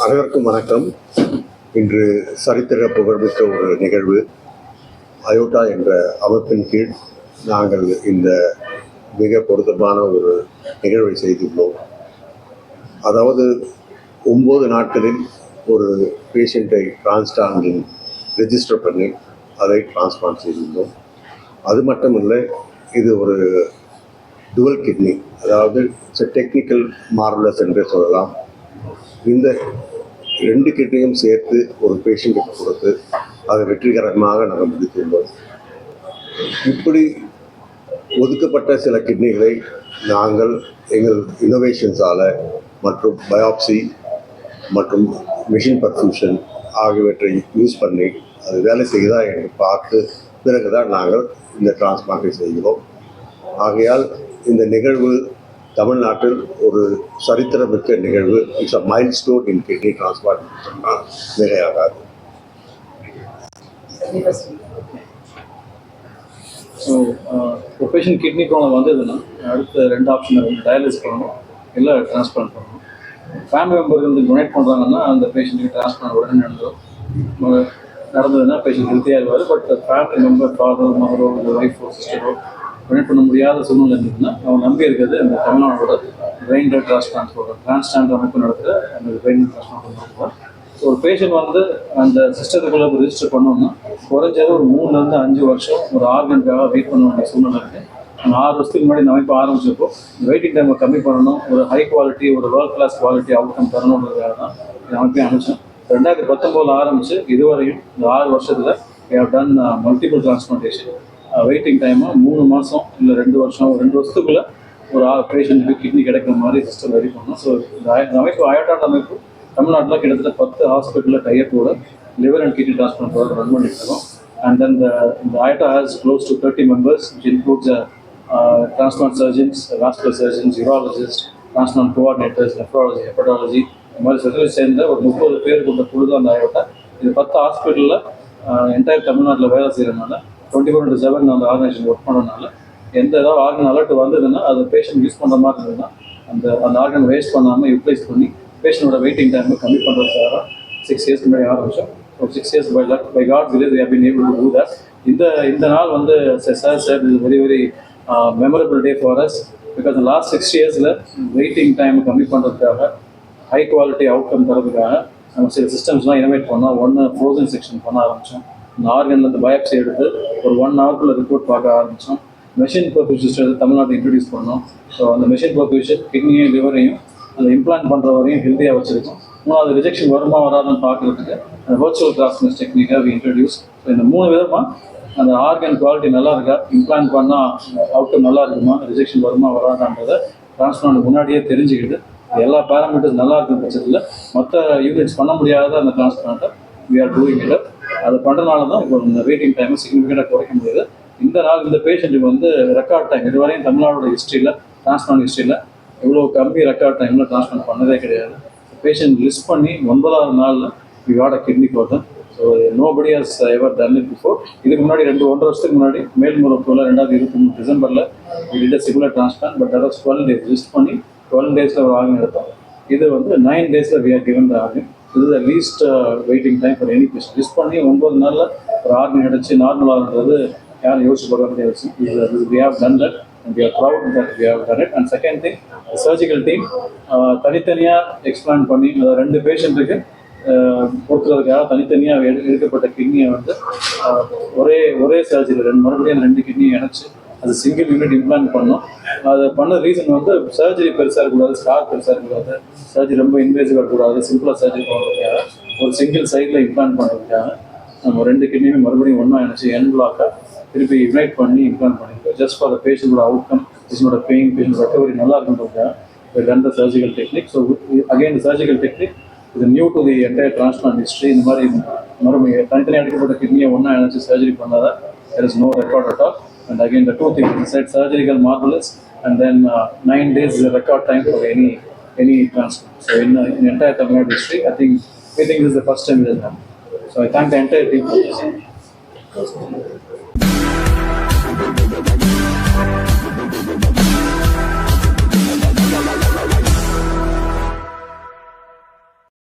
அனைவருக்கும் வணக்கம். இன்று சரித்திர புகழ்மிக்க ஒரு நிகழ்வு. அயோட்டா என்ற அமைப்பின் கீழ் நாங்கள் இந்த மிக பொருத்தமான ஒரு நிகழ்வை செய்துள்ளோம். அதாவது 9 நாட்களில் ஒரு பேஷண்ட்டை டிரான்ஸ்பிளான்டில் ரெஜிஸ்டர் பண்ணி அதை டிரான்ஸ்பிளான்ட் செய்துள்ளோம். அது மட்டுமில்லை, இது ஒரு டுவல் கிட்னி, அதாவது டெக்னிக்கல் மார்வலஸ் என்றே சொல்லலாம். இந்த 2 கிட்னியும் சேர்த்து ஒரு பேஷண்ட்டுக்கு கொடுத்து அதை வெற்றிகரமாக நாங்கள் முடித்துள்ளோம். இப்படி ஒதுக்கப்பட்ட சில கிட்னிகளை நாங்கள் எங்கள் இன்னோவேஷன்ஸால் மற்றும் பயாப்சி மற்றும் மிஷின் பர்ஃபியூஷன் ஆகியவற்றை யூஸ் பண்ணி அது வேலை செய்யுதா என்று பார்த்து பிறகுதான் நாங்கள் இந்த டிரான்ஸ்பிளான்டை செய்கிறோம். ஆகையால் இந்த நிகழ்வு தமிழ்நாட்டில் ஒரு சரித்திரமிக்க நிகழ்வு. It's a mile stone in kidney transplant சொன்னால் மிகையாகாது. ஸோ ஒரு பேஷண்ட் கிட்னி ப்ராப்ளம் வந்ததுன்னா அடுத்த 2 ஆப்ஷன் டயாலிசிஸ் பண்ணணும், இல்லை டிரான்ஸ்பிளான்ட் பண்ணணும். ஃபேமிலி மெம்பருக்கு வந்து டொனேட் பண்ணுறாங்கன்னா அந்த பேஷண்ட்டுக்கு டிரான்ஸ்பிளான்ட் உடனே நடந்ததுன்னா பேஷண்ட் ஹெல்த்தியாக இருவார். பட் ஃபேமிலி மெம்பர் ஃபாதர் மதரோ இல்லை ஒய்ஃபோ சிஸ்டரோ டொனேட் பண்ண முடியாத சூழ்நிலை இருந்ததுன்னா அவங்க நம்பி இருக்கிறது அந்த தமிழ்நாடோட brain dead transplant program, transplant அமைப்பு நடத்துகிற அந்த பிரெயின் டிரான்ஸ்பிளான்ட் ப்ரோக்ராம். ஸோ ஒரு பேஷண்ட் வந்து அந்த சிஸ்டத்துக்குள்ளே ரிஜிஸ்டர் பண்ணோம்னா குறைஞ்சது ஒரு 3-5 வருஷம் ஒரு ஆர்கனுக்காக வெயிட் பண்ண வேண்டிய சூழ்நிலை இருக்குது. அந்த 6 வருஷத்துக்கு முன்னாடி இந்த அமைப்பு ஆரம்பிச்சப்போ வெயிட்டிங் டைமை கம்மி பண்ணணும், ஒரு ஹை குவாலிட்டி, ஒரு வேர்ல்ட் கிளாஸ் குவாலிட்டி அவுட்கம் தரணுன்றதுக்காக தான் இந்த அமைப்பையும் அமைச்சோம். 2019 ஆரம்பித்து இதுவரையும் இந்த 6 வருஷத்தில் we have done multiple transplantation. Waiting time 3 மாதம் இல்லை 2 வருஷம், 2 வருஷத்துக்குள்ளே ஒரு பேஷண்ட்டுக்கு கிட்னி கிடைக்கிற மாதிரி சிஸ்டம் ரெடி பண்ணோம். ஸோ இந்த அமைப்பு அயோட்டா அமைப்பு தமிழ்நாட்டில் கிட்டத்தட்ட 10 ஹாஸ்பிட்டலில் டையப்போட liver and kidney transplant program run பண்ணிட்டு இருக்கோம். அண்ட் தென் இந்த அயோட்டா has close to 30 members, which includes transplant surgeons, vascular surgeons, urologists, transplant coordinators, nephrology, hepatology, இந்த மாதிரி ஸ்பெஷலிஸ்ட் சேர்ந்த ஒரு 30 பேர் கொண்ட குழு தான் அந்த அயோட்டா. இது 10 ஹாஸ்பிட்டலில் என்டையர் தமிழ்நாட்டில் வேலை செய்கிறதுனால 24/7 அந்த ஆர்கனைசேஷன் ஒர்க் பண்ணனால எந்த ஏதாவது ஆர்கன் அலர்ட் வந்ததுன்னா அதை பேஷண்ட் யூஸ் பண்ணுற மாதிரி இருந்ததுன்னா அந்த ஆர்கன் வேஸ்ட் பண்ணாமல் யூட்டிலைஸ் பண்ணி பேஷண்டோட வெயிட்டிங் டைமை கம்மி பண்ணுறதுக்காக 6 years முன்னாடி ஆரம்பித்தோம். So 6 years by God's grace we have been able to do that. இந்த நாள் வந்து சார் சார் இது very very memorable day for us, because இந்த லாஸ்ட் 6 yearsல வெயிட்டிங் டைமை கம்மி பண்ணுறதுக்காக ஹை குவாலிட்டி அவுட்கம் தரதுக்காக நம்ம சில சிஸ்டம்ஸ்லாம் இனோவேட் பண்ணோம். ஒன்று ஃப்ரோசன் செக்ஷன் பண்ண ஆரம்பித்தோம். இந்த ஆர்கனில் இந்த பயாப்சி எடுத்து ஒரு 1 hourக்குள்ள ரிப்போர்ட் பார்க்க ஆரம்பித்தோம். மெஷின் பர்ஃபியூஷன் தமிழ்நாட்டில் இன்ட்ரடியூஸ் பண்ணோம். ஸோ அந்த மெஷின் பர்ஃபியூஷன் கிட்னியும் லிவரையும் அந்த இம்ப்ளான்ட் பண்ணுற வரையும் ஹெல்த்தியாக வச்சுருக்கோம். அது ரிஜெக்ஷன் வருமா வராதுன்னு பார்க்குறதுக்கு அந்த வர்ச்சுவல் கிராஸ்மெஸ் டெக்னிக்காக வி இன்ட்ரடியூஸ். ஸோ இந்த 3 விதமாக அந்த ஆர்கன் குவாலிட்டி நல்லா இருக்கா, இம்ப்ளான்ட் பண்ணால் அவுட்கம் நல்லா இருக்குமா, ரிஜெக்ஷன் வருமா வராதான்றதை டிரான்ஸ்பிளான்ட் முன்னாடியே தெரிஞ்சுக்கிட்டு எல்லா பேராமீட்டர்ஸ் நல்லா இருக்கிற பட்சத்தில் மற்ற யூனிட்ஸ் பண்ண முடியாத அந்த டிரான்ஸ்பிளான்ட்டை வி ஆர் டூயிங் இட். அது பண்ணுறதுனால தான் இப்போ இந்த வெயிட்டிங் டைமை சிக்னிஃபிகண்டாக குறைக்க முடியுது. இந்த நாள் இந்த பேஷண்ட்டுக்கு வந்து ரெக்கார்ட் டைம் இதுவரையும் தமிழ்நாடோட ஹிஸ்ட்ரியில் டிரான்ஸ்பிளான்ட் ஹிஸ்ட்ரியில் இவ்வளோ கம்மி ரெக்கார்ட் டைமில் டிரான்ஸ்பிளான்ட் பண்ணதே கிடையாது. பேஷண்ட் லிஸ்ட் பண்ணி 9வது நாளில் we got a kidney for them. So nobody has ever done it before. இதுக்கு முன்னாடி 1.5 வருஷத்துக்கு முன்னாடி மேல்முறைப்பூரில் 2023 டிசம்பரில் இது சிகுலர் டிரான்ஸ்பிளான்ட், பட் அதாவது 12 days லிஸ்ட் பண்ணி 12 daysல ஒரு ஆர்கன் எடுத்தோம். இது வந்து 9 daysல we are given the organ. இது the least waiting time for any patient. List பண்ணி 9 நாளில் ஒரு ஆர்கன் எடுத்து நார்மல் ஆகுன்றது யாரும் யோசிச்சு பார்க்க முடியாது. இது we have done that and we are proud that we have done it. And second thing, the surgical team தனித்தனியாக எக்ஸ்பிளான் பண்ணி அந்த 2 பேஷண்ட்டுக்கு பொறுத்துறதுக்காக தனித்தனியாக எடுக்கப்பட்ட கிட்னியை வந்து ஒரே சர்ஜரி மறுபடியும் அந்த 2 கிட்னியை இணைச்சி அது சிங்கிள் யூனிட் இம்ப்ளான்ட் பண்ணோம். அது பண்ண ரீசன் வந்து சர்ஜரி பெருசாக இருக்கக்கூடாது, ஸ்கார் பெருசாக இருக்கக்கூடாது, சர்ஜரி ரொம்ப இன்வேசிவாக இருக்கக்கூடாது, சிம்பிளாக சர்ஜரி பண்ணுறதுக்காக ஒரு சிங்கிள் சைடில் இம்ப்ளான்ட் பண்ணுறதுக்காக நம்ம 2 கிட்னியுமே மறுபடியும் ஒன்றா இணைச்சி என் பிளாக்காக திருப்பி யுனைட் பண்ணி இம்ப்ளான்ட் பண்ணியிருக்கோம். ஜஸ்ட் ஃபார் த பேஷண்டோட அவுட்கம், பேஷண்டோட பெயின், பேஷண்ட் ரெக்கவரி நல்லா இருக்குன்றதுக்காக done the surgical technique. So again the surgical technique இது new to the entire transplant history. இந்த மாதிரி மறுபடியும் தனித்தனியாக எடுக்கப்பட்ட கிட்னியை ஒன்றா இணைச்சி சர்ஜரி பண்ணாத there is no record at all. And again the 2 things, said surgical marvelous and then 9 days is a record time for any transplant. So in entire Tamil Nadu history, I think this is the first time it has happened. So I thank the entire team for this.